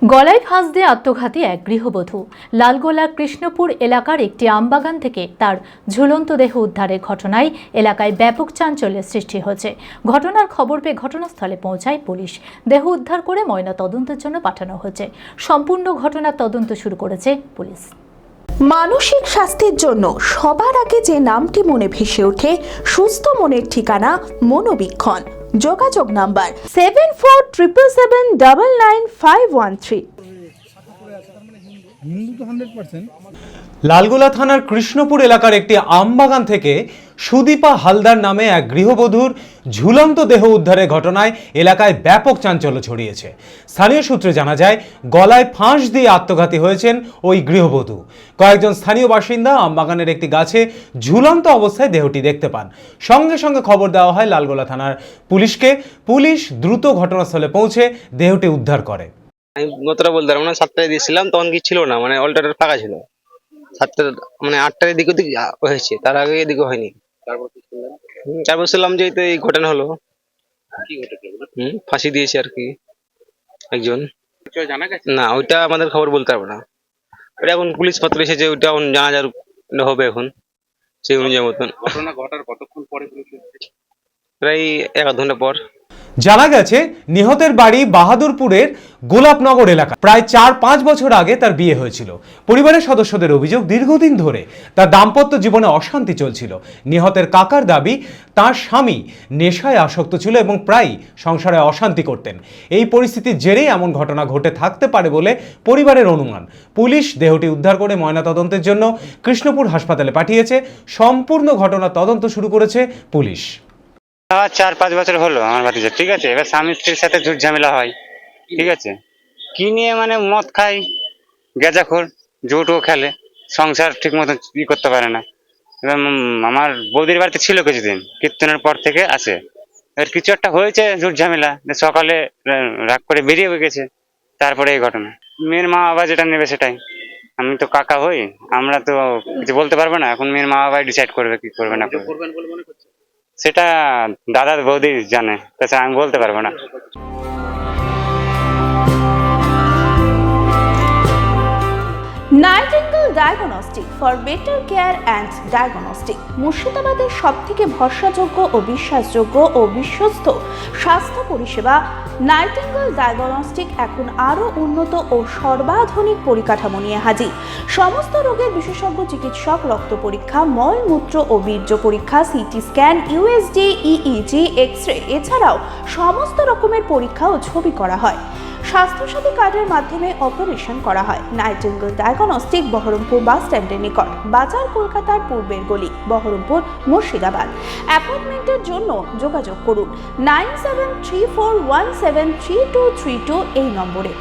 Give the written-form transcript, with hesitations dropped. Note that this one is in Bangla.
গলায় ফাঁস দিয়ে আত্মঘাতী এক গৃহবধূ। লালগোলা কৃষ্ণপুর এলাকার একটি আমবাগান থেকে তার ঝুলন্ত দেহ উদ্ধারের ঘটনায় এলাকায় ব্যাপক চাঞ্চল্যের সৃষ্টি হয়েছে। ঘটনার খবর পেয়ে ঘটনাস্থলে পৌঁছায় পুলিশ। দেহ উদ্ধার করে ময়নাতদন্তের জন্য পাঠানো হয়েছে। সম্পূর্ণ ঘটনার তদন্ত শুরু করেছে পুলিশ। মানসিক স্বাস্থ্যের জন্য সবার আগে যে নামটি মনে ভেসে ওঠে, সুস্থ মনের ঠিকানা মনোবীক্ষণ। যোগাযোগ নাম্বার 7477799513। লালগোলা থানার কৃষ্ণপুর এলাকার একটি আমবাগান থেকে সুদীপা হালদার নামে এক গৃহবধূর ঝুলন্ত দেহ উদ্ধারের ঘটনায় এলাকায় ব্যাপক চাঞ্চল্য ছড়িয়েছে। স্থানীয় সূত্রে জানা যায়, গলায় ফাঁস দিয়ে আত্মঘাতী হয়েছেন ওই গৃহবধূ। কয়েকজন স্থানীয় বাসিন্দা আমবাগানের একটি গাছে ঝুলন্ত অবস্থায় দেহটি দেখতে পান। সঙ্গে সঙ্গে খবর দেওয়া হয় লালগোলা থানার পুলিশকে। পুলিশ দ্রুত ঘটনাস্থলে পৌঁছে দেহটি উদ্ধার করে। আমি গতটা বলতে পারবো না, 7টায় দিয়েছিলাম তখন কি ছিল না, মানে অল্টারনেট ফাঁকা ছিল। 7টা মানে 8টার দিকে হয়েছে, তার আগে এদিকে হয়নি। তারপর শুনলাম যে এই ঘটনা হলো। ফাঁসি দিয়েছে আর কি একজন। না ওইটা আমাদের খবর বলতে পারবো না, ওটা এখন পুলিশ পত্র এসেছে, ওইটা এখন জানাজার হবে এখন সেই অনুযায়ী মতন। ঘটনা ঘটার কতক্ষণ পরে প্রায় 1 ঘন্টা পর। জানা গেছে, নিহতের বাড়ি বাহাদুরপুরের গোলাপনগর এলাকা। প্রায় 4-5 বছর আগে তার বিয়ে হয়েছিল। পরিবারের সদস্যদের অভিযোগ, দীর্ঘদিন ধরে তার দাম্পত্য জীবনে অশান্তি চলছিল। নিহতের কাকার দাবি, তার স্বামী নেশায় আসক্ত ছিল এবং প্রায় সংসারে অশান্তি করতেন। এই পরিস্থিতির জেরেই এমন ঘটনা ঘটে থাকতে পারে বলে পরিবারের অনুমান। পুলিশ দেহটি উদ্ধার করে ময়নাতদন্তের জন্য কৃষ্ণপুর হাসপাতালে পাঠিয়েছে। সম্পূর্ণ ঘটনা তদন্ত শুরু করেছে পুলিশ। 4-5 বছর হলো আমার ভাতিজা, ঠিক আছে। এবার স্বামী স্ত্রীর সাথে ঝুট ঝামেলা হয়, ঠিক আছে। কি নিয়ে মানে মদ খাই, গেজাখোর, জুটও খেলে, সংসার ঠিক মতো ই করতে পারে না। এবার আমার বৌদির বাড়িতে ছিল কিছুদিন, কীর্তনের পর থেকে আসে। এবার কিছু একটা হয়েছে ঝুট ঝামেলা, সকালে রাগ করে বেরিয়ে গেছে, তারপরে এই ঘটনা। মেয়ের মা বাবা যেটা নেবে সেটাই। আমি তো কাকা হই, আমরা তো কিছু বলতে পারবো না। এখন মেয়ের মা বাবাই ডিসাইড করবে কি করবে না করবে, সেটা দাদা বৌদি জানে, তাছাড়া আমি বলতে পারবো না। Nightingale diagnostic for better care and diagnostic মুর্শিদাবাদের সবথেকে ভরসাযোগ্য ও বিশ্বাসযোগ্য ও বিশ্বস্ত স্বাস্থ্য পরিষেবা নাইটিঙ্গেল ডায়াগনস্টিক এখন আরও উন্নত ও সর্বাধুনিক পরিকাঠামো নিয়ে হাজির। সমস্ত রোগের বিশেষজ্ঞ চিকিৎসক, রক্ত পরীক্ষা, মলমূত্র ও বীর্য পরীক্ষা, CT scan, USG, EEG, X ray, এছাড়াও সমস্ত রকমের পরীক্ষা ও ছবি করা হয়। স্বাস্থ্যসাথী কার্ডের মাধ্যমে অপারেশন করা হয়। নাইটিঙ্গেল ডায়াগনস্টিক বহরমপুর বাস স্ট্যান্ডের নিকট, বাজার, কলকাতার পূর্বের গলি, বহরমপুর, মুর্শিদাবাদ। অ্যাপয়েন্টমেন্টের জন্য যোগাযোগ করুন 9734173232 এই নম্বরে।